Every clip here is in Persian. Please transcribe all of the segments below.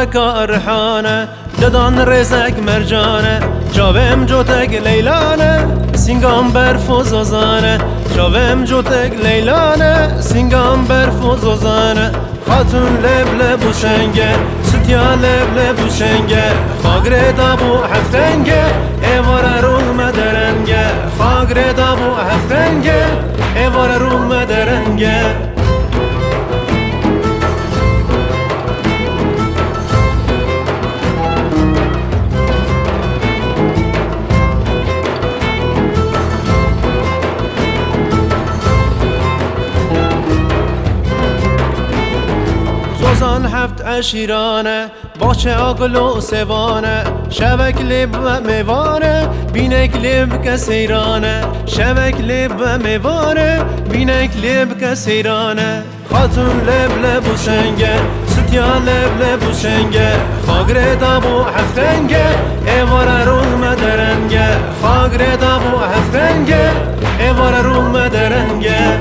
باركا رحانه ددان رزق مرجانه جاوم جوتك ليلانه سنگام برفوز وزانه جاوم جوتك ليلانه سنگام برفوز وزانه خاتون لب لب و شنگه ستیا لب لب و شنگه خاگره دابو هفتنگه ایوار رول مدرنگه خاگره دابو هفتنگه ایوار رول مدرنگه زوزان هفت عشیرانه باچه عقل و سوانه شبک لب و میوانه بینک لب کسیرانه شبک لب و میوانه بینک لب کسیرانه خاتون لب لب و شنگه ستیا لب لب و شنگه خاگره دابو هفتنگه ایوار رول مدرنگه خاگره دابو هفتنگه ایوار رول مدرنگه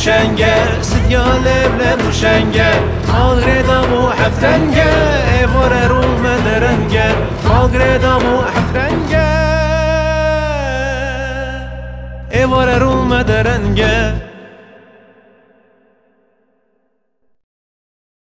شنگه ستیا لب لب و شنگه خاگره دابو هفتنگه ایوار رول مدرنگه خاگره دابو هفتنگه ایوار رول مدرنگه